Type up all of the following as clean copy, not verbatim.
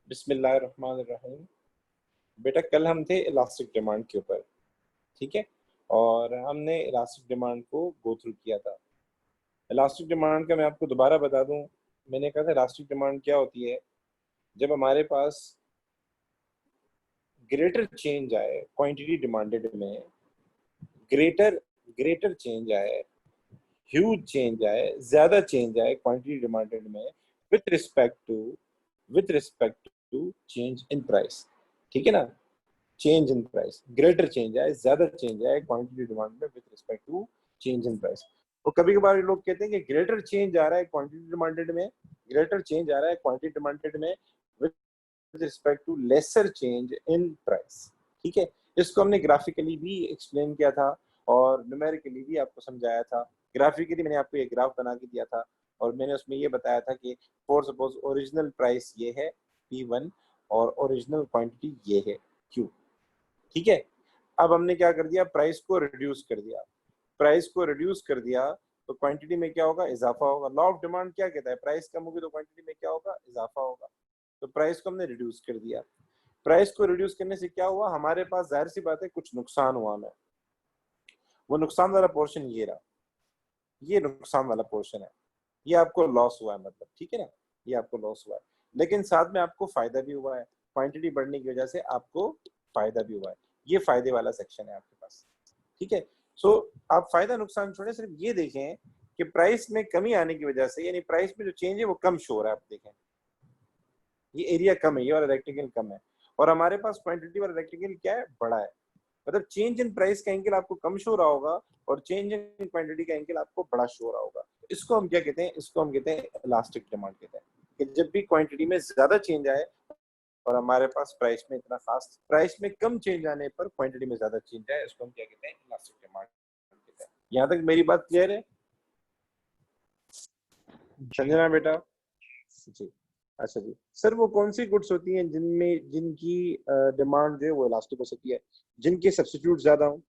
बिस्मिल्लाहिर्रहमानिर्रहीम। बेटा कल हम थे इलास्टिक डिमांड के ऊपर, ठीक है। और हमने इलास्टिक डिमांड को गो थ्रू किया था। इलास्टिक डिमांड का मैं आपको दोबारा बता दूं, मैंने कहा था इलास्टिक डिमांड क्या होती है। जब हमारे पास ग्रेटर चेंज आए क्वांटिटी डिमांडेड में, ग्रेटर ग्रेटर चेंज आए, ह्यूज चेंज आए, ज्यादा चेंज आए क्वांटिटी डिमांडेड में with respect to with respect to change in price, ठीक है ना। Change in price, greater change आए, ज्यादा चेंज आए क्वांटिटी डिमांड में with respect to change in price. तो कभी कभार लोग कहते हैं कि ग्रेटर चेंज आ रहा है क्वांटिटी डिमांडेड में, ग्रेटर चेंज आ रहा है क्वांटिटी डिमांडेड में with respect to lesser change in price, ठीक है। इसको हमने ग्राफिकली भी एक्सप्लेन किया था और न्यूमेरिकली भी आपको समझाया था। ग्राफिकली मैंने आपको ये ग्राफ बना के दिया था और मैंने उसमें ये बताया था कि फॉर सपोज ओरिजिनल प्राइस ये है P1 और ओरिजिनल क्वांटिटी ये है Q, ठीक है। अब हमने क्या कर दिया, प्राइस को रिड्यूस कर दिया। प्राइस को रिड्यूस कर दिया तो क्वांटिटी में क्या होगा, इजाफा होगा। लॉ ऑफ डिमांड क्या कहता है, प्राइस कम होगी तो क्वांटिटी में क्या होगा, इजाफा होगा। तो प्राइस को हमने रिड्यूस कर दिया। प्राइस को रिड्यूस करने से क्या हुआ, हमारे पास जाहिर सी बात है कुछ नुकसान हुआ हमें। वो नुकसान वाला पोर्शन ये रहा, ये नुकसान वाला पोर्शन है, ये आपको लॉस हुआ है, मतलब ठीक है ना, ये आपको लॉस हुआ है। लेकिन साथ में आपको फायदा भी हुआ है, क्वांटिटी बढ़ने की वजह से आपको फायदा भी हुआ है। ये फायदे वाला सेक्शन है आपके पास, ठीक है। सो आप फायदा नुकसान छोड़े, सिर्फ ये देखें कि प्राइस में कमी आने की वजह से, यानी प्राइस में जो चेंज है वो कम शो हो रहा है। आप देखें ये एरिया कम है, ये वाला रेक्टेंगल कम है, और हमारे पास क्वांटिटी वाला रेक्टेंगल क्या है, बड़ा है। मतलब चेंज इन प्राइस का एंगल आपको कम शो रहा होगा और चेंज इन क्वांटिटी का एंगल आपको बड़ा शो रहा होगा। इसको हम क्या कहते हैं, इसको हम कहते हैं इलास्टिक डिमांड कहते हैं। कि जब भी क्वांटिटी में ज्यादा चेंज आए और हमारे पास प्राइस में इतना खास, प्राइस में कम चेंज आने पर क्वांटिटी में ज्यादा चेंज आए, इसको हम क्या कहते हैं, इलास्टिक डिमांड कहते हैं। यहाँ तक मेरी बात क्लियर है, समझना बेटा जी। अच्छा जी सर, वो कौन सी गुड्स होती हैं जिनमें जिनकी डिमांड जो है वो इलास्टिक हो सकती है, जिनके सब्स्टिट्यूट ज्यादा हो।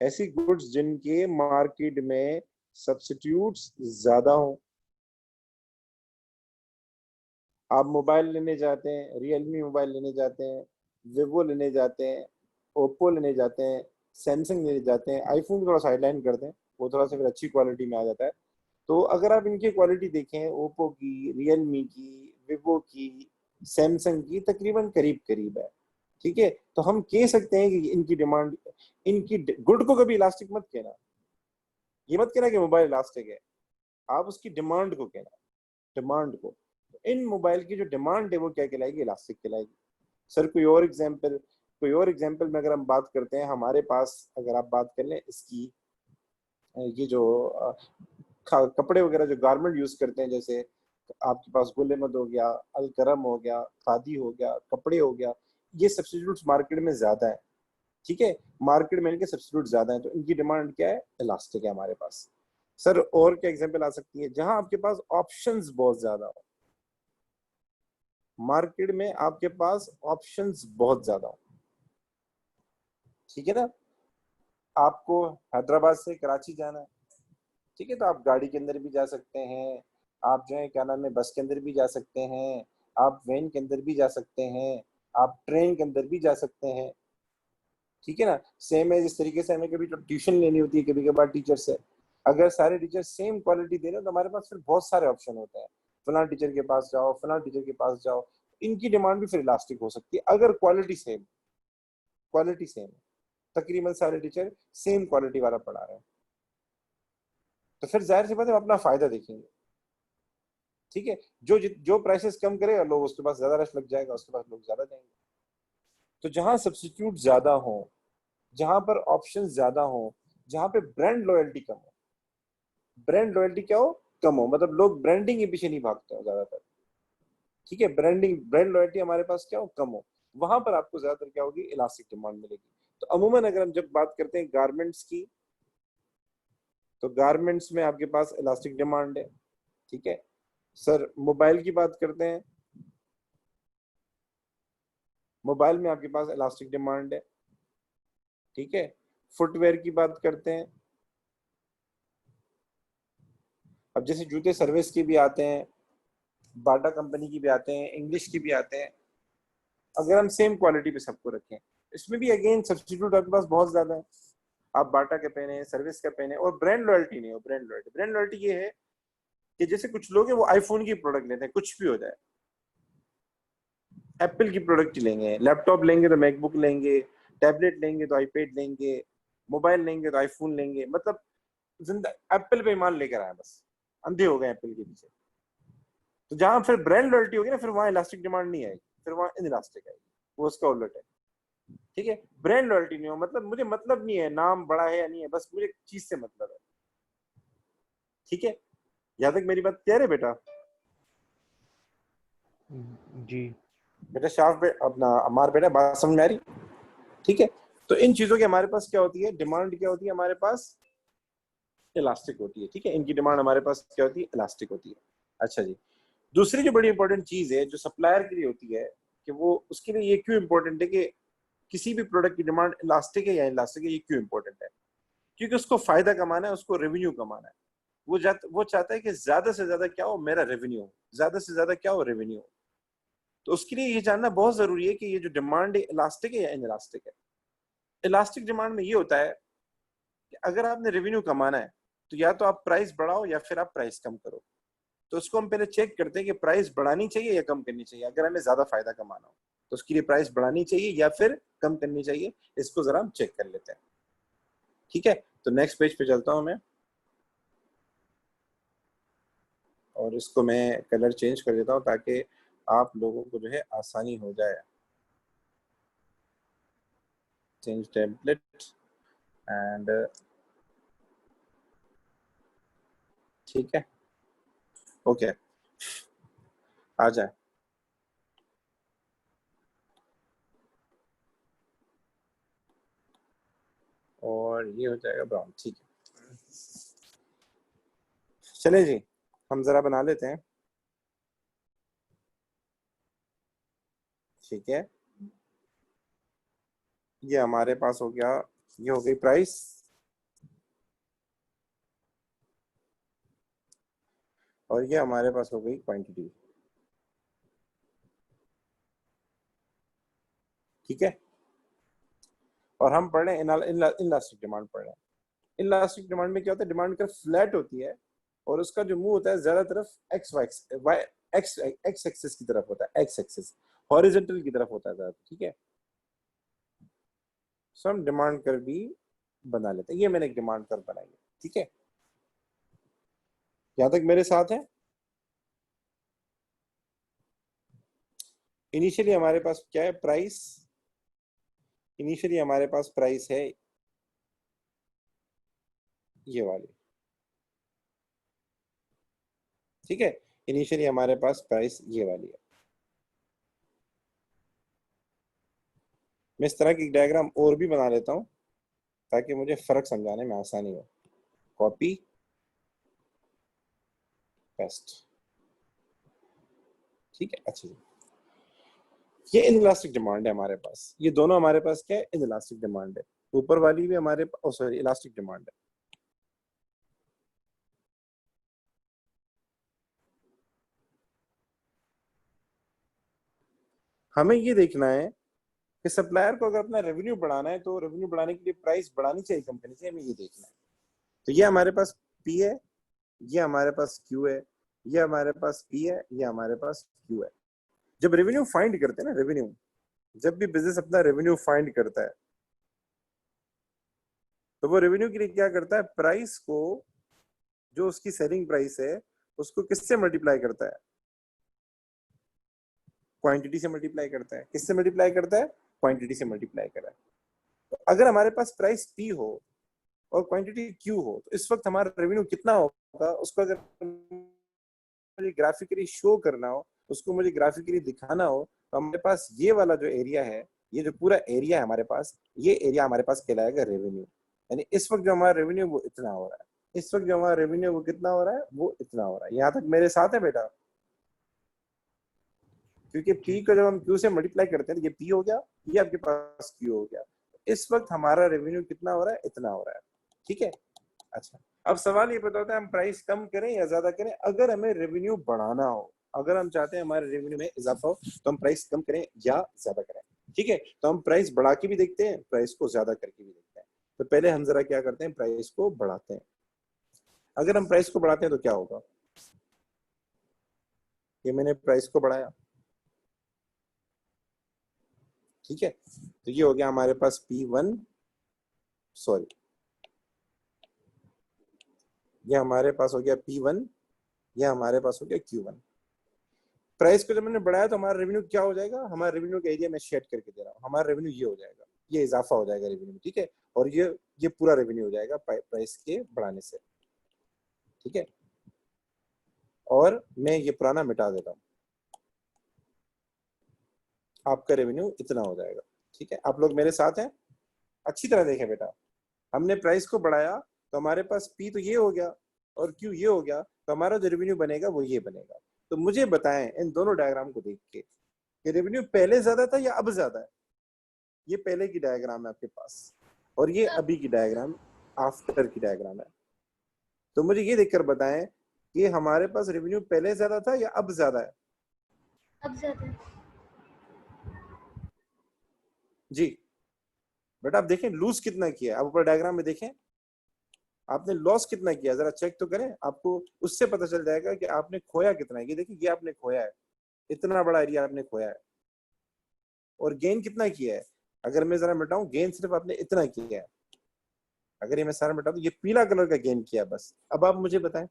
ऐसी गुड्स जिनके मार्केट में सब्स्टिट्यूट्स ज्यादा हो। आप मोबाइल लेने जाते हैं, रियलमी मोबाइल लेने जाते हैं, विवो लेने जाते हैं, ओप्पो लेने जाते हैं, सैमसंग लेने जाते हैं, आईफोन थोड़ा साइडलाइन कर दें, वो थोड़ा सा फिर अच्छी क्वालिटी में आ जाता है। तो अगर आप इनकी क्वालिटी देखें, ओप्पो की, रियलमी की, विवो की, सैमसंग की, तकरीबन करीब करीब है, ठीक है। तो हम कह सकते हैं कि इनकी डिमांड, इनकी गुड को कभी इलास्टिक मत कहना। ये मत कहना कि मोबाइल इलास्टिक है, आप उसकी डिमांड को कहना, डिमांड को। इन मोबाइल की जो डिमांड है वो क्या कहलाएगी, इलास्टिक कहलाएगी। सर कोई और एग्जांपल में अगर हम बात करते हैं, हमारे पास अगर आप बात कर लें इसकी, ये जो कपड़े वगैरह जो गारमेंट यूज करते हैं, जैसे आपके पास गुल अहमद हो गया, अल करम हो गया, खादी हो गया, कपड़े हो गया, ये सब्सिट्यूट्स मार्केट में ज्यादा है, ठीक है। मार्केट में इनके सब्सिट्यूट ज्यादा है, तो इनकी डिमांड क्या है, इलास्टिक है हमारे पास। सर और क्या एग्जांपल आ सकती है, जहां आपके पास ऑप्शंस बहुत ज्यादा हो, मार्केट में आपके पास ऑप्शंस बहुत ज्यादा हो, ठीक है ना। आपको हैदराबाद से कराची जाना है, ठीक है, तो आप गाड़ी के अंदर भी जा सकते हैं, आप जो है क्या नाम है बस के अंदर भी जा सकते हैं, आप वैन के अंदर भी जा सकते हैं, आप ट्रेन के अंदर भी जा सकते हैं, ठीक है ना। सेम है, जिस तरीके से हमें कभी तो ट्यूशन लेनी होती है कभी कभार टीचर से, अगर सारे टीचर सेम क्वालिटी दे रहे हैं तो हमारे पास फिर बहुत सारे ऑप्शन होते हैं, फलां टीचर के पास जाओ, फलां टीचर के पास जाओ। इनकी डिमांड भी फिर इलास्टिक हो सकती है अगर क्वालिटी सेम है, तकरीबन सारे टीचर सेम क्वालिटी वाला पढ़ा रहे हैं, तो फिर जाहिर सी बात है हम अपना फायदा देखेंगे, ठीक है। जो प्राइसेस कम करेगा लोग, उसके पास ज्यादा रश लग जाएगा, उसके पास लोग ज्यादा जाएंगे। तो जहां सब्सिट्यूट ज्यादा हो, जहां पर ऑप्शन ज्यादा हो, जहां पे ब्रांड लॉयल्टी कम हो, ब्रांड लॉयल्टी क्या हो, कम हो, मतलब लोग ब्रांडिंग के पीछे नहीं भागते हो ज्यादातर, ठीक है। ब्रांड लॉयल्टी हमारे पास क्या हो, कम हो, वहां पर आपको ज्यादातर क्या होगी, इलास्टिक डिमांड मिलेगी। तो अमूमन अगर हम जब बात करते हैं गारमेंट्स की, तो गारमेंट्स में आपके पास इलास्टिक डिमांड है, ठीक है। सर मोबाइल की बात करते हैं, मोबाइल में आपके पास इलास्टिक डिमांड है, ठीक है। फुटवेयर की बात करते हैं, अब जैसे जूते सर्विस के भी आते हैं, बाटा कंपनी की भी आते हैं, इंग्लिश की भी आते हैं। अगर हम सेम क्वालिटी पे सबको रखें, इसमें भी अगेन सब्स्टिट्यूट आपके पास बहुत ज्यादा है। आप बाटा के पहने, सर्विस का पहने, और ब्रांड लॉयल्टी नहीं हो। ब्रांड लॉयल्टी ये है कि जैसे कुछ लोग हैं वो आईफोन की प्रोडक्ट लेते हैं, कुछ भी हो जाए, एप्पल की प्रोडक्ट लेंगे, लैपटॉप लेंगे तो मैकबुक लेंगे, टैबलेट लेंगे तो आईपैड लेंगे, मोबाइल लेंगे तो आईफोन लेंगे, मतलब जिंदा एप्पल पे ईमान लेकर आए, बस अंधे हो गए एप्पल के पीछे। तो जहां फिर ब्रांड लॉयल्टी होगी ना, फिर वहां इलास्टिक डिमांड नहीं आएगी, फिर वहां इन इलास्टिक आएगी। वो उसका उलट है। ठीक है, ब्रांड लॉयल्टी नहीं हो मतलब मुझे मतलब नहीं है नाम बड़ा है या नहीं है, बस मुझे चीज से मतलब है। ठीक है, यहाँ तक मेरी बात क्लियर है बेटा? जी बेटा शाफ अपना अमार, बेटा बात समझ में आ रही? ठीक है, तो इन चीजों की हमारे पास क्या होती है, डिमांड क्या होती है हमारे पास, इलास्टिक होती है। ठीक है, इनकी डिमांड हमारे पास क्या होती है, इलास्टिक होती है। अच्छा जी, दूसरी जो बड़ी इंपॉर्टेंट चीज है जो सप्लायर के लिए होती है, कि वो उसके लिए ये क्यों इंपॉर्टेंट है कि किसी भी प्रोडक्ट की डिमांड इलास्टिक है या इलास्टिक है, ये क्यों इंपॉर्टेंट है? क्योंकि उसको फायदा कमाना है, उसको रेवेन्यू कमाना है। वो चाहता है कि ज्यादा से ज्यादा क्या हो, मेरा रेवेन्यू हो, ज्यादा से ज्यादा क्या हो, रेवेन्यू हो। तो उसके लिए ये जानना बहुत जरूरी है कि ये जो डिमांड है इलास्टिक है या इनइलास्टिक है। इलास्टिक डिमांड में ये होता है कि अगर आपने रेवेन्यू कमाना है तो या तो आप प्राइस बढ़ाओ या फिर आप प्राइस कम करो। तो उसको हम पहले चेक करते हैं कि प्राइस बढ़ानी चाहिए या कम करनी चाहिए। अगर हमें ज्यादा फायदा कमाना हो तो उसके लिए प्राइस बढ़ानी चाहिए या फिर कम करनी चाहिए, इसको जरा हम चेक कर लेते हैं। ठीक है, तो नेक्स्ट पेज पे चलता हूं मैं, और इसको मैं कलर चेंज कर देता हूं ताकि आप लोगों को जो है आसानी हो जाए। चेंज टेम्पलेट एंड, ठीक है, ओके, आ जाए। और ये हो जाएगा ब्राउन। ठीक है, चले जी, हम जरा बना लेते हैं। ठीक है, ये हमारे पास हो गया, ये हो गई प्राइस, और ये हमारे पास हो गई क्वांटिटी। ठीक है, और हम पढ़ रहे हैं इनलास्टिक डिमांड पढ़ रहे हैं। इनलास्टिक डिमांड में क्या होता है, डिमांड कर्व फ्लैट होती है और उसका जो मुंह होता है ज्यादा तरफ एक्स एक्सिस की तरफ होता है, एक्स एक्सिस हॉरिजॉन्टल की तरफ होता है ज्यादा। ठीक है, सो हम डिमांड कर्व भी बना लेते हैं। ये मैंने एक डिमांड कर्व बनाई है। ठीक है, यहां तक मेरे साथ है? इनिशियली हमारे पास क्या है, प्राइस। इनिशियली हमारे पास प्राइस है ये वाली। ठीक है, इनिशियली हमारे पास प्राइस ये वाली है। मैं इस तरह की डायग्राम और भी बना लेता हूं ताकि मुझे फर्क समझाने में आसानी हो। Copy paste. ठीक है, अच्छा जी, ये इनइलास्टिक डिमांड है हमारे पास। ये दोनों हमारे पास क्या है, इनइलास्टिक डिमांड है। ऊपर वाली भी हमारे पास, सॉरी, इलास्टिक डिमांड है। हमें ये देखना है कि सप्लायर को अगर अपना रेवेन्यू बढ़ाना है तो रेवेन्यू बढ़ाने के लिए प्राइस बढ़ानी चाहिए कंपनी से, हमें ये देखना है। तो ये हमारे पास पी है, ये हमारे पास क्यू है, ये हमारे पास पी है, ये हमारे पास क्यू है। जब रेवेन्यू फाइंड करते हैं ना, रेवेन्यू, जब भी बिजनेस अपना रेवेन्यू फाइंड करता है तो वो रेवेन्यू के लिए क्या करता है, प्राइस को, जो उसकी सेलिंग प्राइस है, उसको किससे मल्टीप्लाई करता है, क्वांटिटी से मल्टीप्लाई करता है। किससे मल्टीप्लाई करता है, क्वांटिटी से मल्टीप्लाई कर रहा है। तो अगर हमारे पास प्राइस पी हो और क्वांटिटी क्यू हो तो इस वक्त हमारा रेवेन्यू कितना होगा, उसको अगर मुझे ग्राफिकली शो करना हो, उसको मुझे ग्राफिकली दिखाना हो, तो हमारे पास ये वाला जो एरिया है, ये जो पूरा एरिया है हमारे पास, ये एरिया हमारे पास कहलाएगा रेवेन्यू। यानी इस वक्त जो हमारा रेवेन्यू वो इतना हो रहा है, इस वक्त जो हमारा रेवेन्यू वो कितना हो रहा है, वो इतना हो रहा है। यहाँ तक मेरे साथ है बेटा? क्योंकि जी पी को जब हम क्यू से मल्टीप्लाई करते हैं तो ये पी हो गया, ये आपके पास क्यू हो गया। इस वक्त हमारा रेवेन्यू कितना हो रहा है, इतना हो रहा है। ठीक है, अच्छा, अब सवाल ये बताता है हम प्राइस कम करें या ज्यादा करें अगर हमें रेवेन्यू बढ़ाना हो। अगर हम चाहते हैं हमारे रेवेन्यू में इजाफा हो तो हम प्राइस कम करें या ज्यादा करें। ठीक है, तो हम प्राइस बढ़ा के भी देखते हैं, प्राइस को ज्यादा करके भी देखते हैं। तो पहले हम जरा क्या करते हैं, प्राइस को बढ़ाते हैं। अगर हम प्राइस को बढ़ाते हैं तो क्या होगा, ये मैंने प्राइस को बढ़ाया, ठीक है, तो ये हो गया हमारे पास P1, सॉरी, ये हमारे पास हो गया P1, ये हमारे पास हो गया Q1। प्राइस को जब मैंने बढ़ाया तो हमारा रेवेन्यू क्या हो जाएगा, हमारा रेवेन्यू का एरिया मैं शेड करके दे रहा हूँ, हमारा रेवेन्यू ये हो जाएगा, ये इजाफा हो जाएगा रेवेन्यू में, ठीक है। और ये पूरा रेवेन्यू हो जाएगा प्राइस के बढ़ाने से, ठीक है। और मैं ये पुराना मिटा देता हूँ, आपका रेवेन्यू इतना हो जाएगा, ठीक है। आप लोग मेरे साथ हैं, अच्छी तरह देखें बेटा। हमने प्राइस को बढ़ाया तो हमारे पास P तो ये हो गया और Q ये हो गया, तो हमारा जो रेवेन्यू बनेगा वो ये बनेगा। तो मुझे बताएं इन दोनों डायग्राम को देख के कि रेवेन्यू पहले ज्यादा था या अब ज्यादा है। ये पहले की डायग्राम है आपके पास और ये अभी की डायग्राम, आफ्टर की डायग्राम है। तो मुझे ये देखकर बताएं कि हमारे पास रेवेन्यू पहले ज्यादा था या अब ज्यादा है। अब ज्यादा। जी बेटा, आप देखें लूज कितना किया, आप ऊपर डायग्राम में देखें आपने लॉस कितना किया, जरा चेक तो करें, आपको उससे पता चल जाएगा कि आपने खोया कितना है। ये देखिए, ये आपने खोया है, इतना बड़ा एरिया आपने खोया है। और गेन कितना किया है, अगर मैं जरा मिटाऊं, गेन सिर्फ आपने इतना किया है। अगर ये मैं सारा मिटा दूं, ये पीला कलर का गेन किया बस। अब आप मुझे बताएं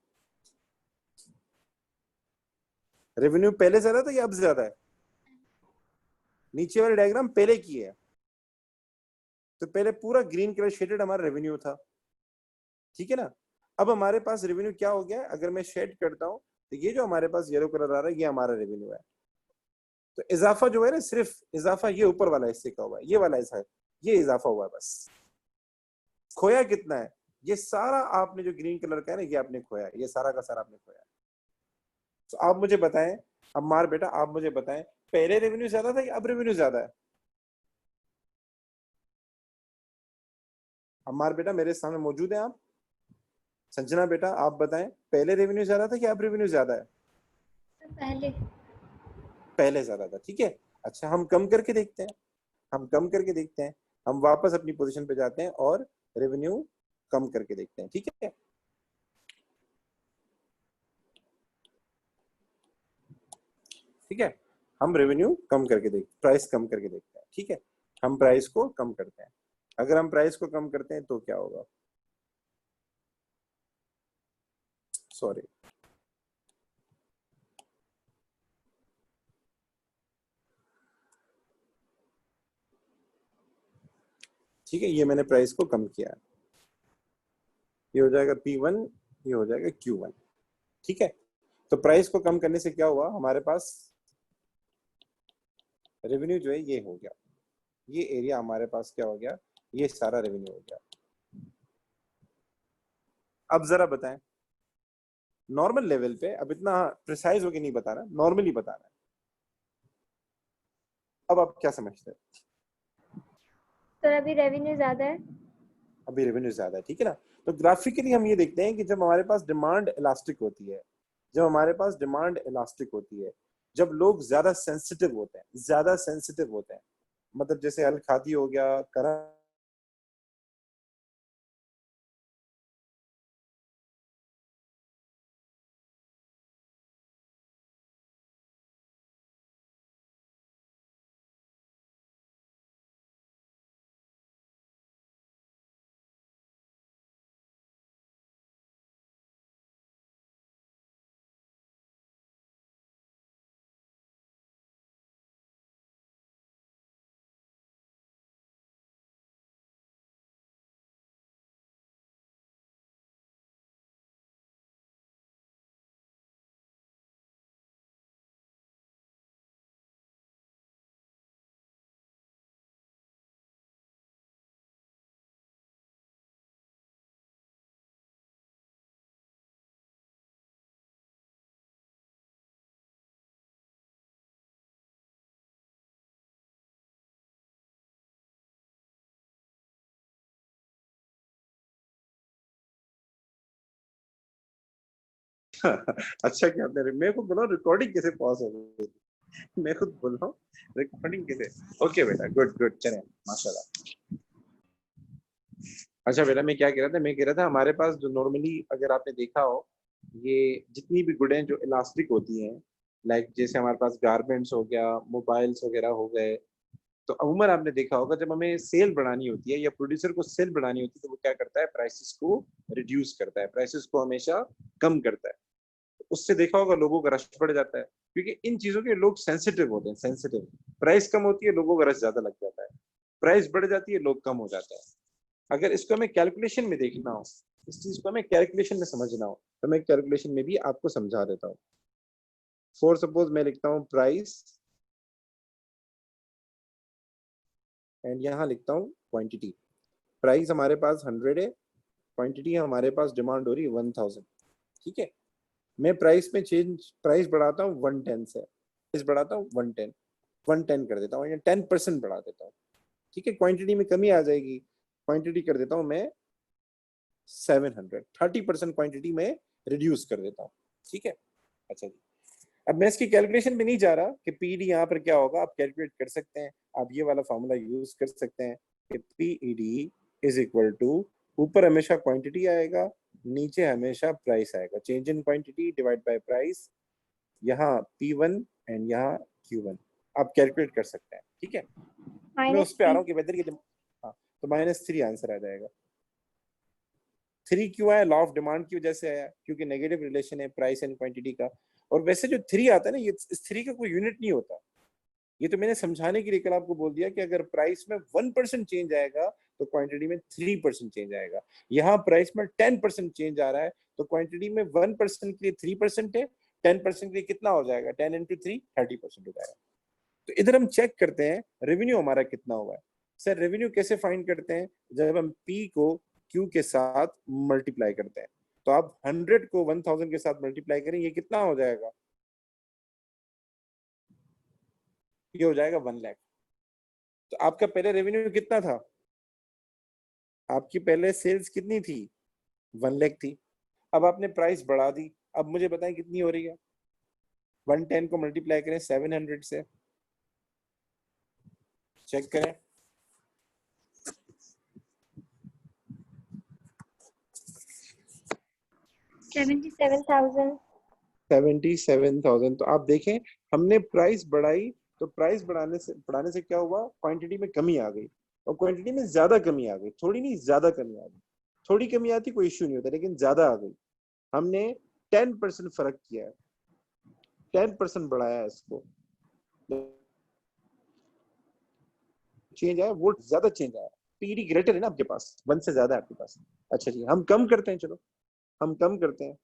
रेवेन्यू पहले ज्यादा था या अब ज्यादा है। नीचे वाली डायग्राम पहले की है, तो पहले पूरा ग्रीन कलर शेडेड हमारा रेवेन्यू था, ठीक है ना। अब हमारे पास रेवेन्यू क्या हो गया है, अगर मैं शेड करता हूं तो ये जो हमारे पास येलो कलर आ रहा है ये हमारा रेवेन्यू है। तो इजाफा जो है ना, सिर्फ इजाफा ये ऊपर वाला हिस्से का हुआ है, ये वाला हिस्सा, ये इजाफा हुआ है बस। खोया कितना है, ये सारा आपने जो ग्रीन कलर का है ना, ये आपने खोया है, ये सारा का सारा आपने खोया है। तो आप मुझे बताएं, अम्मार बेटा आप मुझे बताएं, पहले रेवेन्यू ज्यादा था कि अब रेवेन्यू ज्यादा है। अम्मार बेटा मेरे सामने मौजूद है आप। संजना बेटा आप बताएं, पहले रेवेन्यू ज्यादा था कि अब रेवेन्यू ज्यादा है। पहले। पहले ज्यादा था, ठीक है। अच्छा, हम कम करके देखते हैं, हम कम करके देखते हैं, हम वापस अपनी पोजीशन पे जाते हैं और रेवेन्यू कम करके देखते हैं, ठीक है। ठीक है, हम रेवेन्यू कम करके देख, प्राइस कम करके देखते हैं, ठीक है। हम प्राइस को कम करते हैं, अगर हम प्राइस को कम करते हैं तो क्या होगा, सॉरी, ठीक है, ये मैंने प्राइस को कम किया है, ये हो जाएगा P1, ये हो जाएगा Q1, ठीक है। तो प्राइस को कम करने से क्या हुआ, हमारे पास रेवेन्यू जो है ये हो गया, ये एरिया हमारे पास क्या हो गया, ये सारा रेवेन्यू हो गया। अब जरा बताएं, नॉर्मल लेवल पे, अब इतना प्रिसाइज होके नहीं बता रहा, नॉर्मली बता रहा है, अब आप क्या समझते हैं। तो अभी रेवेन्यू ज्यादा है। अभी रेवेन्यू ज्यादा है, ठीक है ना। तो ग्राफिकली हम ये देखते हैं कि जब हमारे पास डिमांड इलास्टिक होती है, जब हमारे पास डिमांड इलास्टिक होती है, जब लोग ज्यादा सेंसिटिव होते हैं, ज्यादा सेंसिटिव होते हैं, मतलब जैसे अल खादी हो गया, करा अच्छा क्या आपने मेरे को बोला रिकॉर्डिंग कैसे पॉज हो गई? मैं खुद बोल रहा हूँ रिकॉर्डिंग कैसे? ओके बेटा, गुड गुड, चले माशाल्लाह। अच्छा बेटा, मैं क्या कह रहा था, मैं कह रहा था हमारे पास जो नॉर्मली अगर आपने देखा हो, ये जितनी भी गुडें जो इलास्टिक होती हैं, लाइक जैसे हमारे पास गारमेंट्स हो गया, मोबाइल्स वगैरह हो गए, तो अमूमन आपने देखा होगा जब हमें सेल बढ़ानी होती है या प्रोड्यूसर को सेल बढ़ानी होती है तो वो क्या करता है, प्राइसेस को रिड्यूस करता है, प्राइसेस को हमेशा कम करता है। तो उससे देखा होगा लोगों का रश बढ़ जाता है, क्योंकि इन चीजों के लोग सेंसिटिव होते हैं, सेंसिटिव। प्राइस कम होती है, लोगों का रश ज्यादा लग जाता है, प्राइस बढ़ जाती है, लोग कम हो जाता है। अगर इसको हमें कैलकुलेशन में देखना हो, इस चीज को हमें कैलकुलेशन में समझना हो, तो मैं कैलकुलेशन में भी आपको समझा देता हूँ। फॉर सपोज मैं लिखता हूँ प्राइस एंड यहाँ लिखता हूँ क्वांटिटी। प्राइस हमारे पास 100 है, क्वांटिटी हमारे पास डिमांड हो रही है 1000। ठीक है, मैं प्राइस में चेंज, प्राइस बढ़ाता हूँ 110 से, प्राइस बढ़ाता हूँ 110, 110 कर देता हूँ या 10% बढ़ा देता हूँ। ठीक है, क्वांटिटी में कमी आ जाएगी, क्वांटिटी कर देता हूँ मैं 700, 30% क्वांटिटी में रिड्यूस कर देता हूँ। ठीक है, अच्छा जी। अब मैं इसकी कैलकुलेशन में नहीं जा रहा कि पीडी यहाँ पर क्या होगा, आप कैलकुलेट कर सकते हैं, आप ये वाला फॉर्मूला यूज कर सकते हैं कि पीईडी इज इक्वल टू, ऊपर हमेशा क्वांटिटी आएगा, नीचे हमेशा प्राइस आएगा, change in quantity divide by price, यहाँ P1 एंड यहाँ Q1 आप कैलकुलेट कर सकते हैं। ठीक है, मैं उस पे आ रहा हूँ कि वेदर की, हाँ, तो -3 आंसर आ जाएगा। 3 क्यों आया? लॉ ऑफ डिमांड की वजह से आया, क्योंकि नेगेटिव रिलेशन है प्राइस एंड क्वांटिटी का। और वैसे जो 3 आता है ना, ये इस 3 का कोई यूनिट नहीं होता। ये तो मैंने समझाने के लिए कल आपको बोल दिया कि अगर प्राइस में 1% चेंज आएगा तो क्वांटिटी में 3% चेंज आएगा। यहाँ प्राइस में 10% चेंज आ रहा है तो क्वांटिटी में 1% के लिए 3% है, 10% के लिए कितना हो जाएगा? 10 इंटू 3 30% हो जाएगा। तो इधर हम चेक करते हैं रेवेन्यू हमारा कितना हुआ है। सर रेवेन्यू कैसे फाइंड करते हैं? जब हम पी को क्यू के साथ मल्टीप्लाई करते हैं। तो आप 100 को 1000 के साथ मल्टीप्लाई करें, ये कितना हो जाएगा? ये हो जाएगा 1 लाख। तो आपका पहले रेवेन्यू कितना था? आपकी पहले सेल्स कितनी थी? 1 लाख थी। अब आपने प्राइस बढ़ा दी, अब मुझे बताएं कितनी हो रही है? 110 को मल्टीप्लाई करें 700 से, चेक करें। 77,000। 77,000। तो आप देखें, हमने प्राइस बढ़ाई, तो प्राइस बढ़ाने से क्या हुआ? क्वांटिटी में कमी आ गई, और क्वांटिटी में ज्यादा कमी आ गई, थोड़ी नहीं ज्यादा कमी आ गई। थोड़ी कमी आती कोई इश्यू नहीं होता, लेकिन ज्यादा आ गई। हमने 10% फर्क किया है, 10% बढ़ाया है इसको, चेंज आया, वो ज्यादा चेंज आया। पीडी ग्रेटर है ना आपके पास, 1 से ज्यादा है आपके पास। अच्छा जी, हम कम करते हैं, चलो हम कम करते हैं,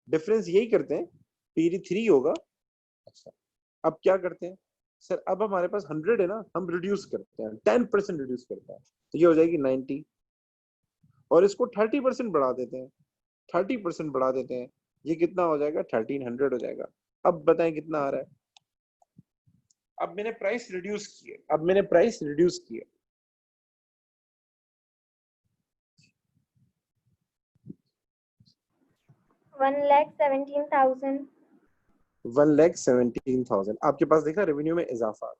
डिफरेंस यही करते हैं, पीडी 3 होगा। अच्छा, अब क्या करते हैं? सर अब हमारे पास 100 है ना, हम रिड्यूस करते हैं, 10% रिड्यूस करते हैं, तो ये हो जाएगी 90, और इसको 30% बढ़ा देते हैं, 30% बढ़ा देते हैं, ये कितना हो जाएगा? 1300 हो जाएगा। अब बताएं कितना आ रहा है? अब मैंने प्राइस रिड्यूस किए, अब मैंने प्राइस रिड्यूस किए, 1,17,000। 1,17,000 आपके पास देखा रेवेन्यू में इजाफा।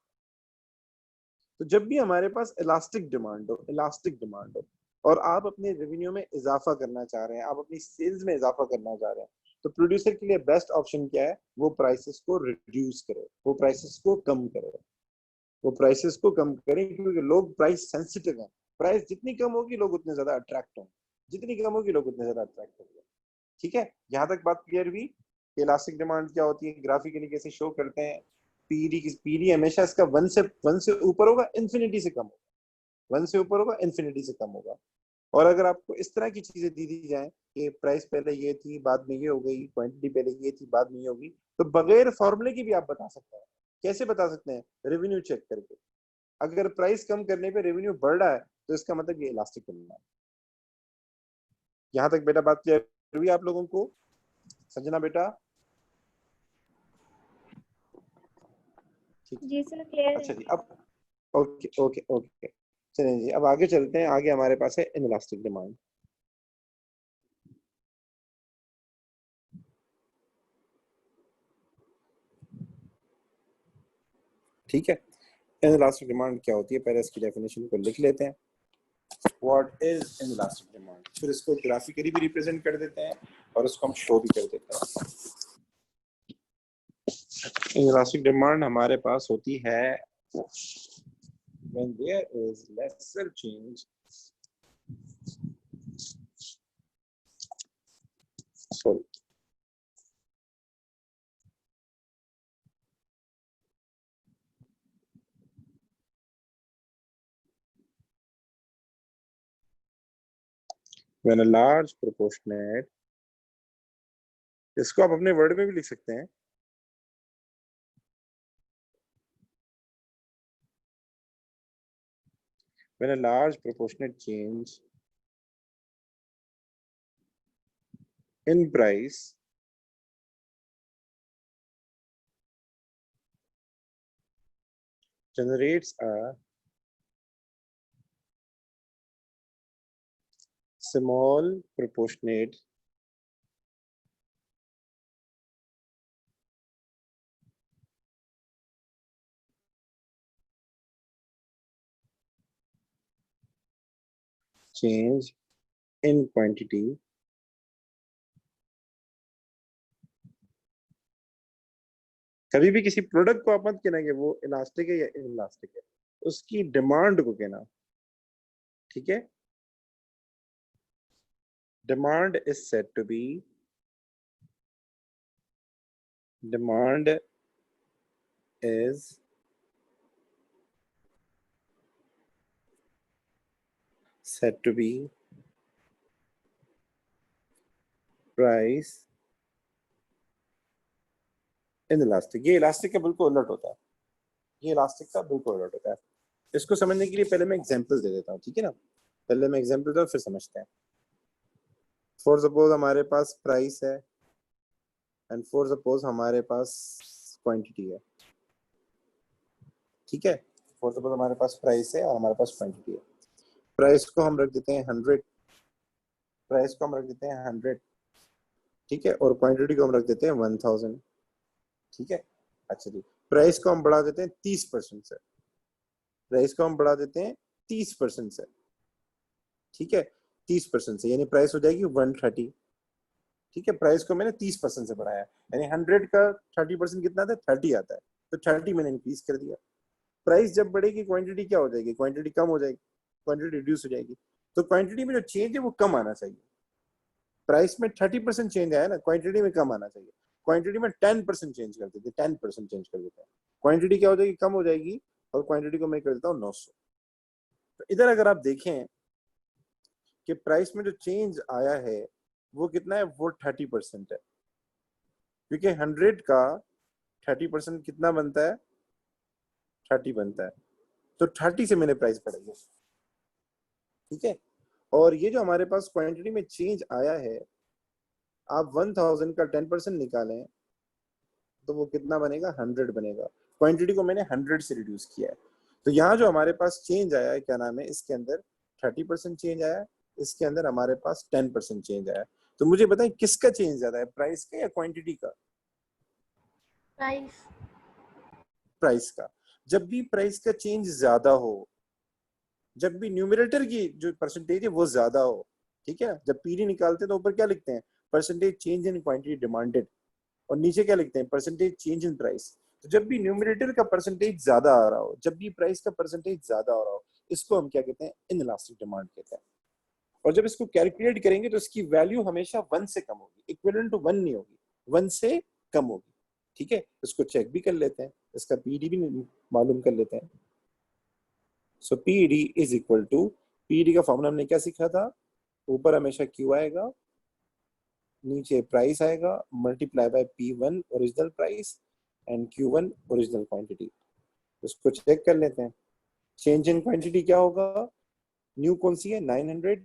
तो जब भी हमारे पास इलास्टिक डिमांड हो, इलास्टिक डिमांड हो, और आप अपने रेवेन्यू में इजाफा करना चाह रहे हैं, आप अपनी सेल्स में इजाफा करना चाह रहे हैं, तो प्रोड्यूसर के लिए बेस्ट ऑप्शन क्या है? वो प्राइसेस को रिड्यूस करे, वो प्राइसेस को कम करे, वो प्राइसेस को कम करें, क्योंकि लोग प्राइस सेंसिटिव हैं। प्राइस जितनी कम होगी लोग उतने ज्यादा अट्रैक्ट होंगे, जितनी कम होगी लोग उतने ज्यादा अट्रैक्ट होंगे। ठीक है, यहाँ तक बात क्लियर हुई? इलास्टिक डिमांड क्या होती है, ग्राफिकली कैसे शो करते हैं? पीडी हमेशा इसका 1 से ऊपर होगा, इंफिनिटी से कम होगा, 1 से ऊपर होगा, इंफिनिटी से कम होगा। और अगर आपको इस तरह की चीजें दी जाए कि प्राइस पहले ये थी बाद में ये हो गई, क्वांटिटी पहले ये थी बाद में ये होगी, तो बगैर फॉर्मूले की भी आप बता सकते हैं। कैसे बता सकते हैं? रेवेन्यू चेक करके। अगर प्राइस कम करने पे रेवेन्यू बढ़ रहा है तो इसका मतलब ये इलास्टिक डिमांड है। यहाँ तक बेटा बात क्लियर हुई आप लोगों को? संजना बेटा ठीक। जी सर, क्लियर है। अच्छा जी, अब ओके ओके ओके, चलें जी, अब आगे चलते हैं। आगे हमारे पास है इनइलास्टिक डिमांड। ठीक है, इनइलास्टिक डिमांड क्या होती है, पहले इसकी डेफिनेशन को लिख लेते हैं। व्हाट इज इनइलास्टिक डिमांड, फिर इसको ग्राफिकली भी रिप्रेजेंट कर देते हैं और उसको हम शो भी कर देते हैं। इनइलास्टिक डिमांड हमारे पास होती है when there is lesser change, sorry, when a large proportionate, इसको आप अपने वर्ड में भी लिख सकते हैं, when a large proportionate change in price generates a small proportionate change in quantity कभी भी किसी प्रोडक्ट को आप मत कहना कि वो इलास्टिक है या इनइलास्टिक है, उसकी डिमांड को कहना, ठीक है। Demand is said to be, demand is said to be price inelastic। ये इलास्टिक का बिल्कुल उलट होता है, ये इलास्टिक का बिल्कुल उलट होता है। इसको समझने के लिए पहले मैं एग्जांपल दे देता हूँ, ठीक है ना, पहले मैं एग्जांपल दूँ फिर समझते हैं। फॉर सपोज हमारे पास प्राइस है एंड फॉर सपोज हमारे पास क्वांटिटी है, ठीक है। फॉर सपोज हमारे पास प्राइस है और हमारे पास क्वांटिटी है। प्राइस को हम रख देते हैं 100, प्राइस को हम रख देते हैं 100, ठीक है, और क्वांटिटी को हम रख देते हैं 1000, ठीक है। अच्छा जी, प्राइस को हम बढ़ा देते हैं 30% से, प्राइस को हम बढ़ा देते हैं 30% से, ठीक है, 30% से, यानी प्राइस हो जाएगी 130, ठीक है। प्राइस को मैंने 30% से बढ़ाया, यानी 100 का 30% कितना आता है, 30 आता है, तो 30 मैंने इंक्रीज कर दिया। प्राइस जब बढ़ेगी क्वांटिटी क्या हो जाएगी, क्वांटिटी कम हो जाएगी, क्वांटिटी रिड्यूस हो जाएगी, तो क्वांटिटी में जो चेंज है वो कम आना चाहिए। प्राइस में 30% चेंज आया ना, क्वांटिटी में कम आना चाहिए। क्वांटिटी में 10% चेंज कर देते, 10% चेंज कर देते हैं, क्वांटिटी क्या हो जाएगी, कम हो जाएगी, और क्वांटिटी को मैं कर देता हूँ 900। तो इधर अगर आप देखें कि प्राइस में जो चेंज आया है वो कितना है, वो 30% है, क्योंकि 100 का 30% कितना बनता है, 30 बनता है, तो 30 से मैंने प्राइस बढ़ाई है, ठीक है। और ये जो हमारे पास क्वांटिटी में चेंज आया है, आप 1000 का 10% निकालें तो वो कितना बनेगा, 100 बनेगा। क्वांटिटी को मैंने 100 से रिड्यूस किया है, तो यहाँ जो हमारे पास चेंज आया है, क्या नाम है, इसके अंदर 30% चेंज आया है, इसके अंदर हमारे पास 10% चेंज आया है। तो मुझे बताएं किसका चेंज ज्यादा है, प्राइस का या क्वांटिटी का? प्राइस। प्राइस का। जब भी प्राइस का चेंज ज्यादा हो, जब भी न्यूमरेटर की जो परसेंटेज है वो ज्यादा हो, ठीक है, जब पीडी निकालते हैं तो ऊपर क्या लिखते हैं, percentage change in quantity demanded, और नीचे क्या लिखते हैं, परसेंटेज चेंज इन प्राइस। तो जब भी न्यूमरेटर का परसेंटेज ज्यादा आ रहा हो, जब भी प्राइस का परसेंटेज ज्यादा आ रहा हो, इसको हम क्या कहते हैं, इनइलास्टिक डिमांड कहते हैं। और जब इसको कैलकुलेट करेंगे तो इसकी वैल्यू हमेशा 1 से कम होगी, इक्विवेलेंट टू 1 नहीं होगी, 1 से कम होगी, ठीक है। इसको चेक भी कर लेते हैं, इसका पीडी भी मालूम कर लेते हैं। So PD is equal to, PD का फॉर्मूला हमने क्या सीखा था, ऊपर हमेशा क्यू आएगा, नीचे प्राइस आएगा, multiply by P1 original price and Q1 original quantity. इसको चेक कर लेते हैं। चेंज इन क्वांटिटी क्या होगा, न्यू कौन सी है 900,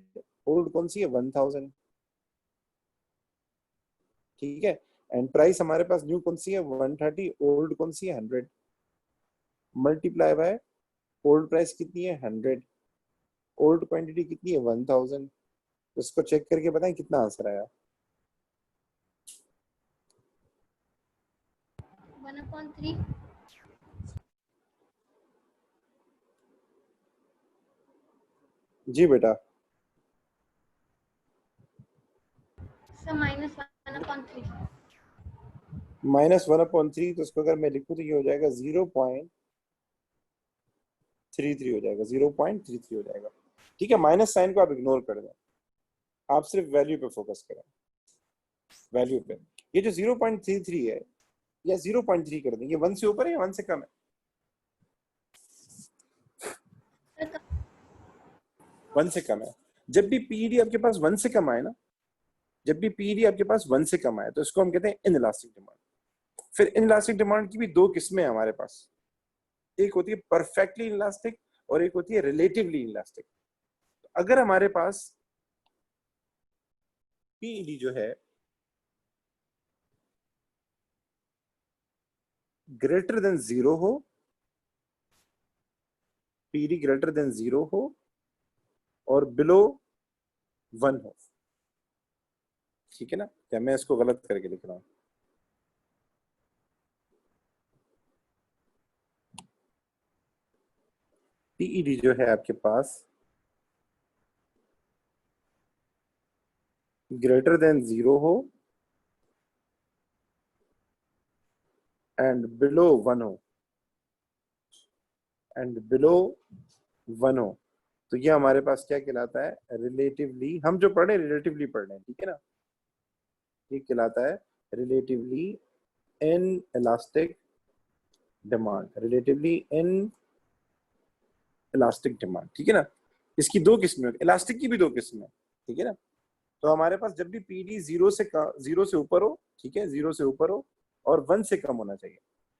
ओल्ड कौन सी है 1000, ठीक है। एंड प्राइस हमारे पास न्यू कौन सी है 130, ओल्ड कौन सी है 100, मल्टीप्लाई बाय ओल्ड प्राइस कितनी है 100, ओल्ड क्वांटिटी कितनी है 1000। इसको चेक करके बताएं कितना आंसर आया। 1/3। जी बेटा। सर -1/3। -1/3, तो इसको अगर मैं लिखूं तो ये हो जाएगा 0.33 हो जाएगा, 0.33 हो जाएगा। ठीक है, माइनस साइन को आप इग्नोर कर दें, आप सिर्फ वैल्यू पे फोकस करें, वैल्यू पे। ये जो 0.33 है या 0.3 कर दें, ये 1 से ऊपर है या 1 से कम है? 1 से कम है। जब भी पीईडी आपके पास 1 से कम आए ना, जब भी पीईडी आपके पास 1 से कम आए, तो इसको हम कहते हैं इनइलास्टिक डिमांड। फिर इनइलास्टिक डिमांड की भी दो किस्में हैं हमारे पास, एक होती है परफेक्टली इनइलास्टिक और एक होती है रिलेटिवली इनइलास्टिक। अगर हमारे पास पीईडी जो है ग्रेटर देन 0 हो, पीईडी ग्रेटर देन 0 हो और बिलो 1 हो, ठीक है ना? क्या मैं इसको गलत करके लिख रहा हूं? पीईडी जो है आपके पास ग्रेटर देन 0 हो एंड बिलो 1 हो, एंड बिलो 1 हो, तो ये हमारे पास क्या कहलाता है? रिलेटिवली, हम जो पढ़ रहे हैं रिलेटिवली पढ़ रहे हैं, ठीक है ना? ये कहलाता है relatively in elastic demand, relatively in elastic demand, ठीक है ना? इसकी दो किस्में, इलास्टिक की भी दो किस्में, ठीक है ना? तो हमारे पास जब भी पीडी 0 से ऊपर हो, ठीक है, 0 से ऊपर हो और 1 से कम होना चाहिए,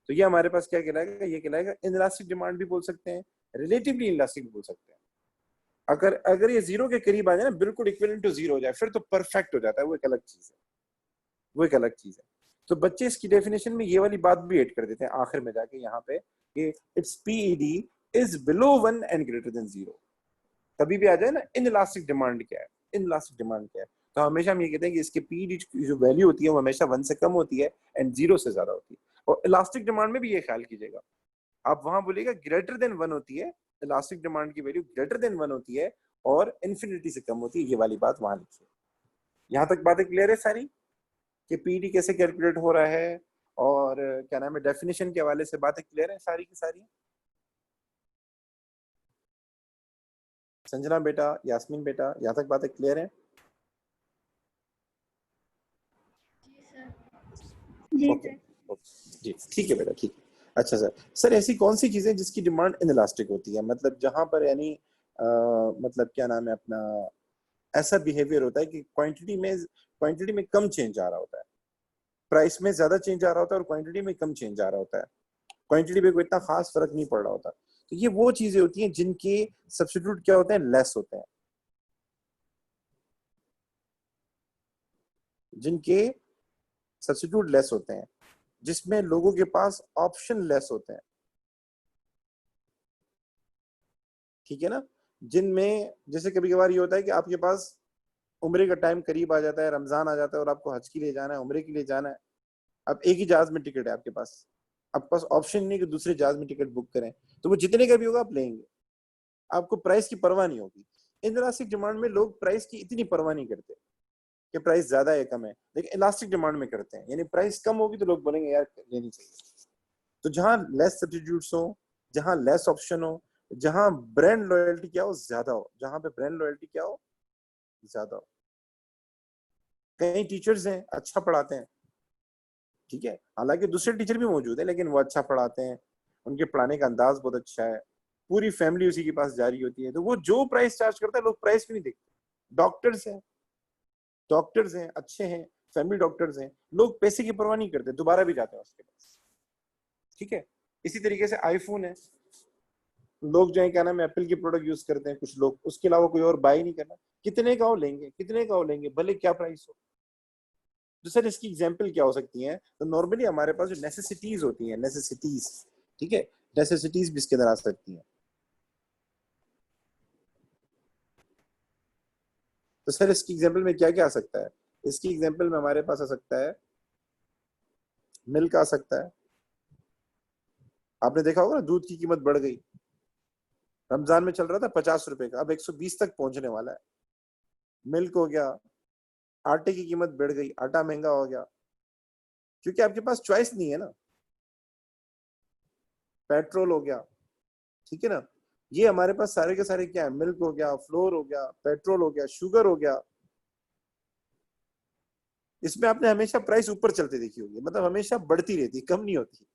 तो ये हमारे पास क्या कहलाएगा? ये कहलाएगा इनइलास्टिक डिमांड भी बोल सकते हैं, रिलेटिवली इनइलास्टिक भी बोल सकते हैं। अगर अगर ये 0 के करीब आ जाए ना, बिल्कुल इक्विवेलेंट टू 0 हो जाए, फिर तो परफेक्ट हो जाता है, वो एक अलग चीज है, वो एक अलग चीज है। तो बच्चे इसकी डेफिनेशन में ये वाली बात भी ऐड कर देते हैं आखिर में जाके यहाँ पे कि it's PED is below 1 and greater than 0। कभी भी आ जाए ना इनइलास्टिक डिमांड क्या है, इनइलास्टिक डिमांड क्या है, तो हमेशा हम ये कहते हैं कि इसके पीईडी की जो वैल्यू होती है वो हमेशा 1 से कम होती है एंड 0 से ज्यादा होती है। और इलास्टिक डिमांड में भी ये ख्याल कीजिएगा, आप वहां बोलिएगा ग्रेटर देन 1 होती है, इलास्टिक डिमांड की वैल्यू ग्रेटर देन 1 होती है और इन्फिनिटी से कम होती है, ये वाली बात वहां लिखिए। यहां तक बातें क्लियर है सारी कि पीडी कैसे कैलकुलेट हो रहा है, और क्या नाम है, डेफिनेशन के हवाले से बातें क्लियर है सारी की सारी? संजना बेटा, यास्मीन बेटा, यहाँ तक बातें क्लियर है? जी ओके, सर। जी ठीक है बेटा, ठीक है। अच्छा सर, सर ऐसी कौन सी चीजें जिसकी डिमांड इनइलास्टिक होती है, मतलब जहां पर यानी मतलब क्या नाम है अपना, ऐसा बिहेवियर होता है कि क्वांटिटी में कम चेंज आ रहा होता है, प्राइस में ज्यादा चेंज आ रहा होता है और क्वांटिटी में कम चेंज आ रहा होता है, क्वांटिटी में कोई इतना खास फर्क नहीं पड़ रहा होता। तो ये वो चीजें होती हैं जिनके सब्स्टिट्यूट क्या होते हैं? लेस होते हैं, जिनके सब्स्टिट्यूट लेस होते हैं, जिसमें लोगों के पास ऑप्शन लेस होते हैं, ठीक है ना? जिनमें जैसे कभी कभार ये होता है कि आपके पास उम्रे का टाइम करीब आ जाता है, रमजान आ जाता है और आपको हज के लिए जाना है, उम्रे के लिए जाना है, अब एक ही जहाज में टिकट है आपके पास, आपके पास ऑप्शन नहीं कि दूसरे जहाज में टिकट बुक करें, तो वो जितने का भी होगा आप लेंगे, आपको प्राइस की परवाह नहीं होगी। इनइलास्टिक डिमांड में लोग प्राइस की इतनी परवाह नहीं करते कि प्राइस ज्यादा है कम है, लेकिन इलास्टिक डिमांड में करते हैं, यानी प्राइस कम होगी तो लोग बोलेंगे यार लेनी चाहिए। तो जहां लेस सब्स्टिट्यूट्स हो, जहां लेस ऑप्शन हो, जहां ब्रांड लॉयल्टी क्या हो ज्यादा हो, जहां पे ब्रांड लॉयल्टी क्या हो ज्यादा हो। कई टीचर्स हैं अच्छा पढ़ाते हैं, ठीक है, हालांकि दूसरे टीचर भी मौजूद है लेकिन वो अच्छा पढ़ाते हैं, उनके पढ़ाने का अंदाज बहुत अच्छा है, पूरी फैमिली उसी के पास जा रही होती है, तो वो जो प्राइस चार्ज करता है लोग प्राइस भी नहीं देखते। डॉक्टर्स हैं, डॉक्टर्स हैं अच्छे हैं, फैमिली डॉक्टर्स हैं, लोग पैसे की परवाह नहीं करते, दोबारा भी जाते हैं उसके पास, ठीक है। इसी तरीके से आईफोन है, लोग जो है क्या नाम है एप्पल की प्रोडक्ट यूज करते हैं कुछ लोग, उसके अलावा कोई और बाय नहीं करना, कितने का हो लेंगे, कितने का हो लेंगे, भले क्या प्राइस हो। तो सर इसकी एग्जांपल क्या हो सकती है? तो नॉर्मली हमारे पास जो नेसेसिटीज होती हैं, नेसेसिटीज, ठीक है, नेसेसिटीज भी इसके अंदर आ सकती हैं। तो सर इसकी एग्जांपल में क्या क्या आ सकता है? इसकी एग्जांपल में हमारे पास आ सकता है मिल्क आ सकता है, आपने देखा होगा ना दूध की कीमत बढ़ गई, रमजान में चल रहा था 50 रुपए का, अब 120 तक पहुंचने वाला है। मिल्क हो गया, आटे की कीमत बढ़ गई, आटा महंगा हो गया, क्योंकि आपके पास चॉइस नहीं है ना। पेट्रोल हो गया, ठीक है ना, ये हमारे पास सारे के सारे क्या है, मिल्क हो गया, फ्लोर हो गया, पेट्रोल हो गया, शुगर हो गया। इसमें आपने हमेशा प्राइस ऊपर चलते देखी होगी, मतलब हमेशा बढ़ती रहती, कम नहीं होती।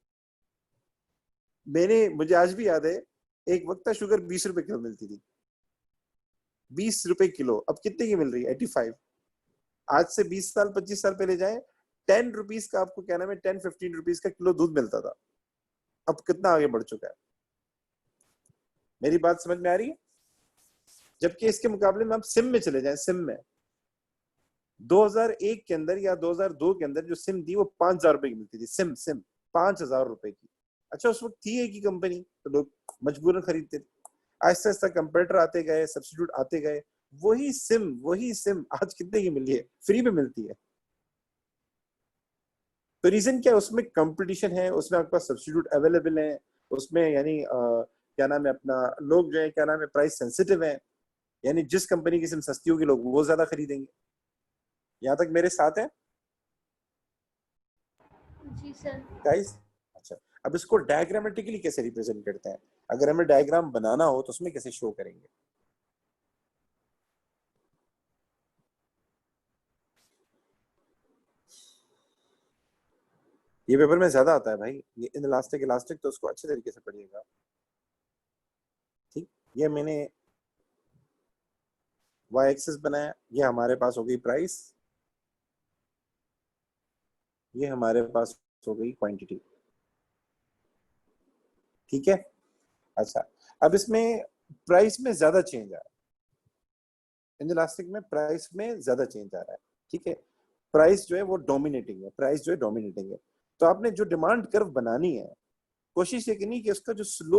मुझे आज भी याद है, एक वक्त था शुगर 20 रुपए किलो मिलती थी, 20 रुपए किलो। अब कितने की मिल रही है? 85। आज से 20 साल 25 साल पहले जाए, 10 रुपीज का, आपको क्या नाम है, 10-15 रुपीज का किलो दूध मिलता था। अब कितना आगे बढ़ चुका है, मेरी बात समझ में आ रही है? जबकि इसके मुकाबले में आप सिम में चले जाएं, सिम में 2001 के अंदर या 2002 के अंदर जो सिम थी वो 5,000 रुपए की मिलती थी, सिम सिम 5,000 रुपए की। अच्छा, उस वक्त थी एक ही कंपनी, तो लोग मजबूरन खरीदते थे। आहिस्ता आहिस्ता कंप्यूटर आते गए, सब्स्टिट्यूट आते गए, वही सिम आज कितने की मिली है? फ्री में मिलती है। तो रीजन क्या है? उसमें कंपटीशन है, उसमें आपके पास सब्स्टिट्यूट अवेलेबल है, उसमें यानी क्या नाम है अपना, लोग जो है क्या नाम है प्राइस सेंसिटिव है, यानी जिस कंपनी की सिम सस्ती होगी लोग वो ज्यादा खरीदेंगे। यहाँ तक मेरे साथ है जी सर। गाइस? अच्छा, अब इसको डायग्रामेटिकली कैसे रिप्रेजेंट करते हैं? अगर हमें डायग्राम बनाना हो तो उसमें कैसे शो करेंगे? ये पेपर में ज्यादा आता है भाई, ये इलास्टिक इलास्टिक, तो उसको अच्छे तरीके से पढ़िएगा। ठीक, ये मैंने वाई एक्सिस बनाया, ये हमारे पास हो गई प्राइस, ये हमारे पास हो गई क्वांटिटी। ठीक है। अच्छा, अब इसमें प्राइस में ज्यादा चेंज आ रहा है, इलास्टिक में प्राइस में ज्यादा चेंज आ रहा है। ठीक है, प्राइस जो है वो डोमिनेटिंग है, प्राइस जो है डोमिनेटिंग है। तो आपने जो डिमांड कर्व बनानी है, कोशिश ये करनी कि उसका जो स्लोप